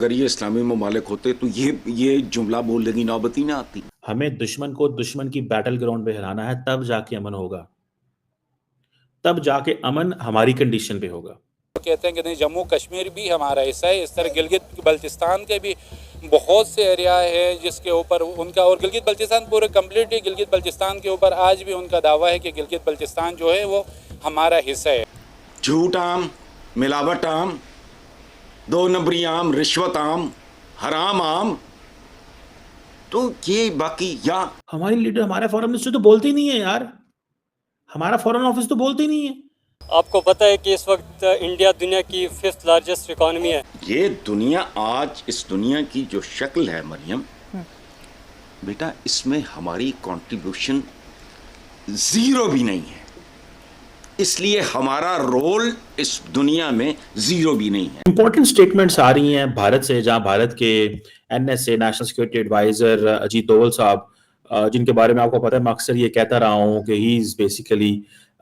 अगर ये इस्लामी ममालिक होते तो ये जुमला बोलने की नौबत ही ना आती। हमें दुश्मन को दुश्मन की बैटल ग्राउंड पे हराना है, तब जाके अमन होगा। तब जाके अमन हमारी कंडीशन पे होगा। कहते हैं कि नहीं, जम्मू कश्मीर भी हमारा हिस्सा है। इस तरह गिलगित बल्तिस्तान के भी बहुत से एरिया है जिसके ऊपर उनका, और गिलगित बल्तिस्तान पूरे कम्प्लीट ही गिलगित बल्तिस्तान के ऊपर आज भी उनका दावा है कि गिलगित बल्तिस्तान जो है वो हमारा हिस्सा है। झूठ आम, मिलावट आम, दो नंबरी आम, रिश्वत आम, हराम आम, तो ये बाकी या हमारी लीडर, हमारे फॉरेन मिनिस्टर तो बोलते ही नहीं है यार। हमारा फॉरेन ऑफिस तो बोलते ही नहीं है। आपको पता है कि इस वक्त इंडिया दुनिया की 5th लार्जेस्ट इकॉनमी है। ये दुनिया, आज इस दुनिया की जो शक्ल है मरियम बेटा, इसमें हमारी कंट्रीब्यूशन जीरो भी नहीं है, इसलिए हमारा रोल इस दुनिया में जीरो भी नहीं है। इंपॉर्टेंट स्टेटमेंट्स आ रही हैं भारत से, जहां भारत के NSA national security adviser Ajit Doval sahab, जिनके बारे में आपको पता है मैं अक्सर ये कहता रहा हूँ कि he is basically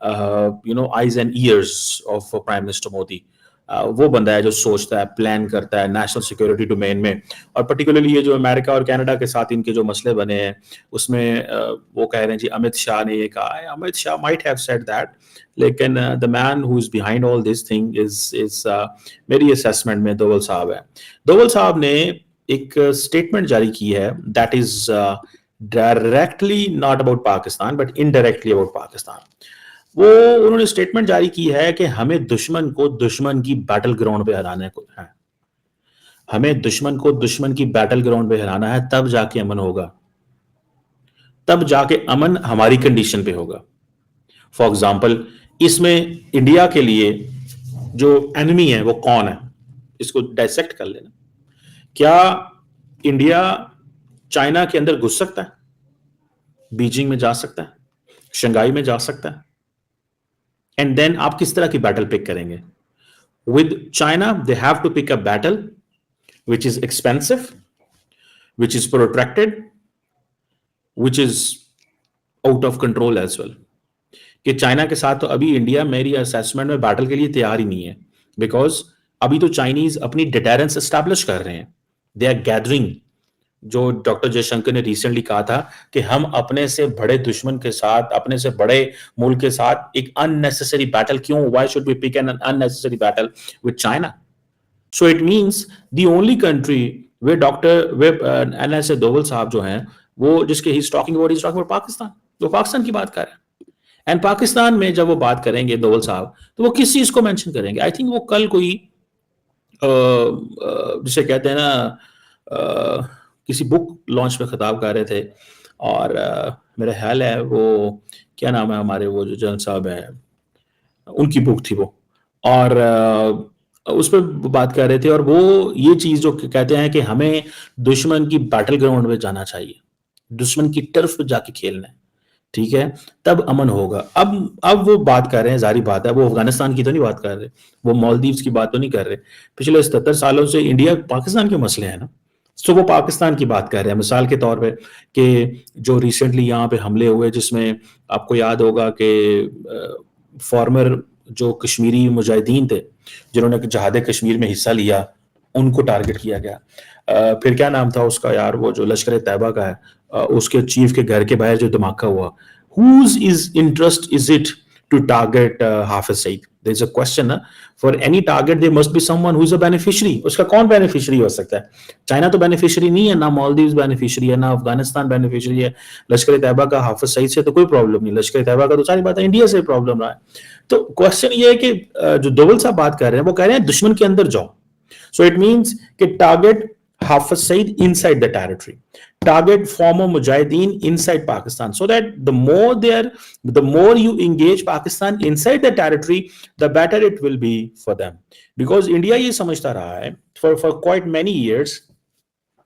eyes and years of prime minister Modi. वो बंदा है जो सोचता है, प्लान करता है नेशनल सिक्योरिटी डोमेन में, और पर्टिकुलरली ये जो अमेरिका और कनाडा के साथ इनके जो मसले बने हैं उसमें वो कह रहे हैं जी, अमित शाह ने ये कहा है। Amit Shah might have said that, लेकिन the man who is behind all this thing is मेरी असेसमेंट में दोवल साहब है। दोवल साहब ने एक स्टेटमेंट जारी की है that is directly not about Pakistan but indirectly about Pakistan. वो उन्होंने स्टेटमेंट जारी की है कि हमें दुश्मन को दुश्मन की बैटल ग्राउंड पे हराना है। हमें दुश्मन को दुश्मन की बैटल ग्राउंड पे हराना है, तब जाके अमन होगा। तब जाके अमन हमारी कंडीशन पे होगा। फॉर एग्जाम्पल, इसमें इंडिया के लिए जो एनिमी है वो कौन है, इसको डायसेक्ट कर लेना। क्या इंडिया चाइना के अंदर घुस सकता है? बीजिंग में जा सकता है, शंघाई में जा सकता है? एंड देन आप किस तरह की बैटल पिक करेंगे? With China they have to pick a battle which is expensive, which is protracted, which is out of control as well. कि चाइना के साथ तो अभी इंडिया मेरी असेसमेंट में बैटल के लिए तैयार ही नहीं है, बिकॉज अभी तो चाइनीज अपनी डिटेरेंस एस्टैब्लिश कर रहे हैं। दे आर गैदरिंग, जो डॉक्टर जयशंकर ने रिसेंटली कहा था कि हम अपने से बड़े दुश्मन के साथ, अपने से बड़े मुल्क के साथ एक अननेसेसरी बैटल क्यों, why should we pick an unnecessary battle with China? So it means the only country where NSA Doval sahab जो हैं, वो जिसके he's talking about पाकिस्तान। वो पाकिस्तान की बात कर रहे हैं। एंड पाकिस्तान में जब वो बात करेंगे दोवल साहब, तो वो किस चीज को मेंशन करेंगे? आई थिंक वो कल कोई जिसे कहते हैं ना, किसी बुक लॉन्च पे खिताब कर रहे थे, और मेरा ख्याल है वो क्या नाम है हमारे वो जो जनरल साहब हैं, उनकी बुक थी वो, और उस पर बात कर रहे थे। और वो ये चीज जो कहते हैं कि हमें दुश्मन की बैटल ग्राउंड में जाना चाहिए, दुश्मन की टर्फ पे जाके खेलना है, ठीक है, तब अमन होगा। अब वो बात कर रहे हैं, जारी बात है, वो अफगानिस्तान की तो नहीं बात कर रहे, वो मालदीव्स की बात तो नहीं कर रहे। पिछले 77 सालों से इंडिया पाकिस्तान के मसले हैं ना, तो वो पाकिस्तान की बात कर रहे हैं। मिसाल के तौर पे कि जो रिसेंटली यहाँ पे हमले हुए, जिसमें आपको याद होगा कि फॉर्मर जो कश्मीरी मुजाहिदीन थे जिन्होंने जहाद कश्मीर में हिस्सा लिया, उनको टारगेट किया गया। फिर क्या नाम था उसका यार, वो जो लश्कर तैयबा का है, उसके चीफ के घर के बाहर जो धमाका हुआ, whose is interest is it to target Hafiz Saeed? There is a question, for any target there must be someone who is a beneficiary. उसका कौन बेनिफिशियरी हो सकता है? चाइना तो बेनिफिशियरी नहीं है, ना मालदीव्स बेनिफिशियरी है, ना अफगानिस्तान बेनिफिशियरी है। लश्कर तैयबा का हाफिज सईद से तो कोई प्रॉब्लम नहीं, लश्कर तैयबा का तो सारी बात है इंडिया से प्रॉब्लम रहा है। तो क्वेश्चन ये है कि जो दोवल साहब बात कर रहे हैं, वो कह रहे हैं दुश्मन के अंदर जाओ। सो इट मींस कि target Hafiz Saeed inside the territory, target former Mujahideen inside Pakistan, so that the more you engage Pakistan inside the territory, the better it will be for them. Because India ये समझता रहा है for quite many years,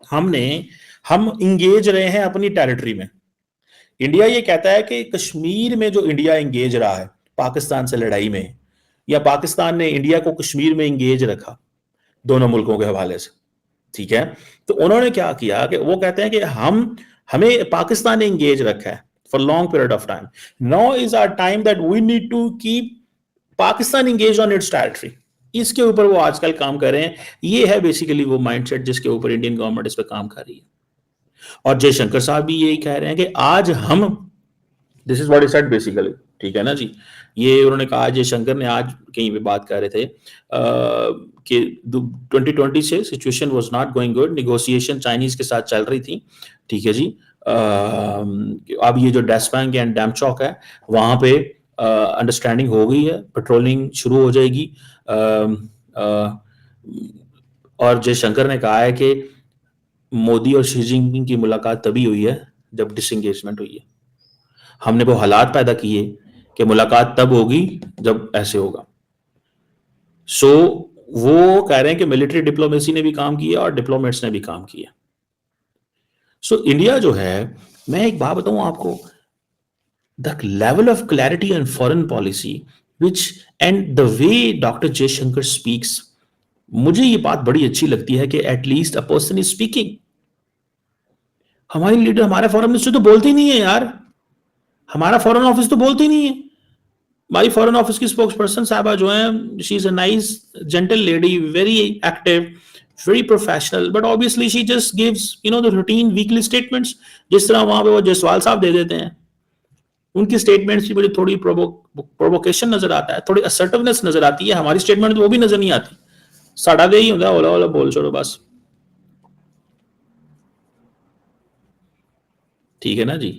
हम engage रहे हैं अपनी territory में। India ये कहता है कि कश्मीर में जो इंडिया एंगेज रहा है पाकिस्तान से लड़ाई में, या पाकिस्तान ने इंडिया को कश्मीर में एंगेज रखा, दोनों मुल्कों के हवाले से, ठीक है। तो उन्होंने क्या किया कि वो कहते हैं कि हमें पाकिस्तान ने एंगेज रखा है for long period of time. Now is our time that we need to keep Pakistan engage on its territory. इसके ऊपर वो आजकल काम कर रहे हैं। ये है बेसिकली वो माइंडसेट जिसके ऊपर इंडियन गवर्नमेंट इस पे काम कर रही है। और जयशंकर साहब भी यही कह रहे हैं कि आज हम, this is what he said basically, ठीक है ना जी। ये उन्होंने कहा, जयशंकर ने आज कहीं पे बात कर रहे थे कि 2020 से situation was not going good, negotiation Chinese के साथ चल रही थी, ठीक है जी। अब ये जो डेस्पैंग एंड डैमचौक है वहां पे अंडरस्टैंडिंग हो गई है, पेट्रोलिंग शुरू हो जाएगी। और जयशंकर ने कहा है कि मोदी और शी जिनपिंग की मुलाकात तभी हुई है जब डिसएंगेजमेंट हुई है। हमने वो हालात पैदा किए कि मुलाकात तब होगी जब ऐसे होगा। सो वो कह रहे हैं कि मिलिट्री डिप्लोमेसी ने भी काम किया और डिप्लोमेट्स ने भी काम किया। सो इंडिया जो है, मैं एक बात बताऊं आपको, the level of clarity and foreign policy which and the way doctor Jaishankar speaks, मुझे ये बात बड़ी अच्छी लगती है कि at least a person is speaking. हमारी लीडर, हमारे फॉरेन मिनिस्टर तो बोलते ही नहीं है यार, हमारा फॉरेन ऑफिस तो बोलते ही नहीं है। हमारी फॉरेन ऑफिस की स्पोक्स पर्सन साहबा जो है, she is a nice gentle lady, very active, very professional, but obviously she just gives the routine weekly statements, जिस तरह वहां पे वो जयसवाल साहब दे देते हैं। उनकी स्टेटमेंट्स की मुझे थोड़ी प्रोवोकेशन नजर आता है, थोड़ी असर्टिवनेस नजर आती है। हमारी स्टेटमेंट वो भी नजर नहीं आती, साड़ा दे ही होता है, ओला ओला बोल छोड़ो बस, ठीक है ना जी।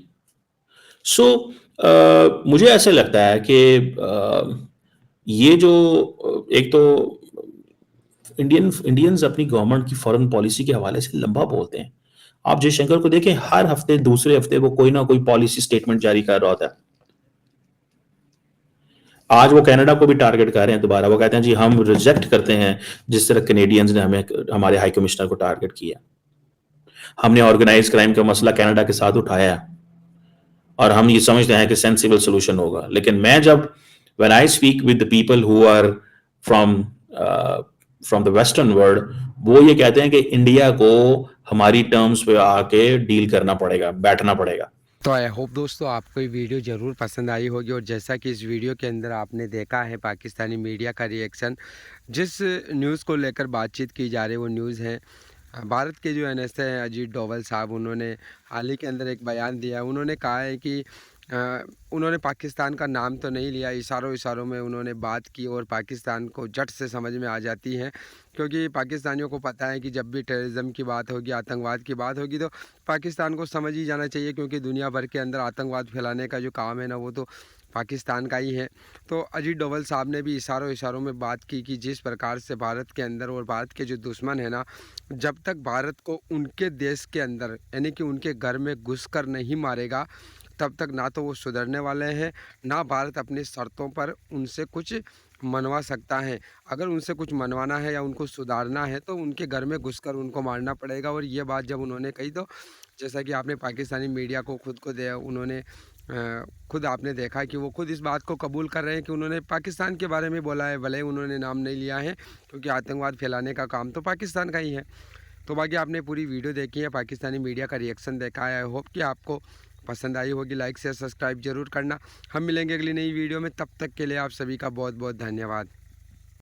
सो मुझे ऐसे लगता है कि ये जो एक तो इंडियंस अपनी गवर्नमेंट की फॉरेन पॉलिसी के हवाले से लंबा बोलते हैं। आप जयशंकर को देखें, हर हफ्ते दूसरे हफ्ते वो कोई ना कोई पॉलिसी स्टेटमेंट जारी कर रहा होता है। आज वो कनाडा को भी टारगेट कर रहे हैं दोबारा, वो कहते हैं जी हम रिजेक्ट करते हैं जिस तरह कैनेडियंस ने हमें, हमारे हाई कमिश्नर को टारगेट किया। हमने ऑर्गेनाइज क्राइम का मसला कनाडा के साथ उठाया और हम ये समझते हैं कि सेंसिबल सोल्यूशन होगा। लेकिन मैं जब when I speak with the people who are from the western world, वो ये कहते हैं कि इंडिया को हमारी टर्म्स पे आके डील करना पड़ेगा, बैठना पड़ेगा। तो आई होप दोस्तों आपको ये वीडियो ज़रूर पसंद आई होगी। और जैसा कि इस वीडियो के अंदर आपने देखा है पाकिस्तानी मीडिया का रिएक्शन, जिस न्यूज़ को लेकर बातचीत की जा रही है वो न्यूज़ है भारत के जो NSA हैं अजीत डोवल साहब, उन्होंने हाल ही के अंदर एक बयान दिया। उन्होंने कहा है कि उन्होंने पाकिस्तान का नाम तो नहीं लिया, इशारों में उन्होंने बात की और पाकिस्तान को झट से समझ में आ जाती है, क्योंकि पाकिस्तानियों को पता है कि जब भी टेररिज्म की बात होगी, आतंकवाद की बात होगी, तो पाकिस्तान को समझ ही जाना चाहिए, क्योंकि दुनिया भर के अंदर आतंकवाद फैलाने का जो काम है ना, वो तो पाकिस्तान का ही है। तो अजीत डोवल साहब ने भी इशारों में बात की कि जिस प्रकार से भारत के अंदर और भारत के जो दुश्मन है ना, जब तक भारत को उनके देश के अंदर यानी कि उनके घर में घुसकर नहीं मारेगा, तब तक ना तो वो सुधरने वाले हैं, ना भारत अपनी शर्तों पर उनसे कुछ मनवा सकता है। अगर उनसे कुछ मनवाना है या उनको सुधारना है तो उनके घर में घुसकर उनको मारना पड़ेगा। और ये बात जब उन्होंने कही, तो जैसा कि आपने पाकिस्तानी मीडिया को खुद को उन्होंने खुद आपने देखा कि वो खुद इस बात को कबूल कर रहे हैं कि उन्होंने पाकिस्तान के बारे में बोला है, भले उन्होंने नाम नहीं लिया है, क्योंकि आतंकवाद फैलाने का काम तो पाकिस्तान का ही है। तो बाकी आपने पूरी वीडियो देखी है, पाकिस्तानी मीडिया का रिएक्शन देखा है। आई होप कि आपको पसंद आई होगी। लाइक शेयर सब्सक्राइब जरूर करना। हम मिलेंगे अगली नई वीडियो में, तब तक के लिए आप सभी का बहुत बहुत धन्यवाद।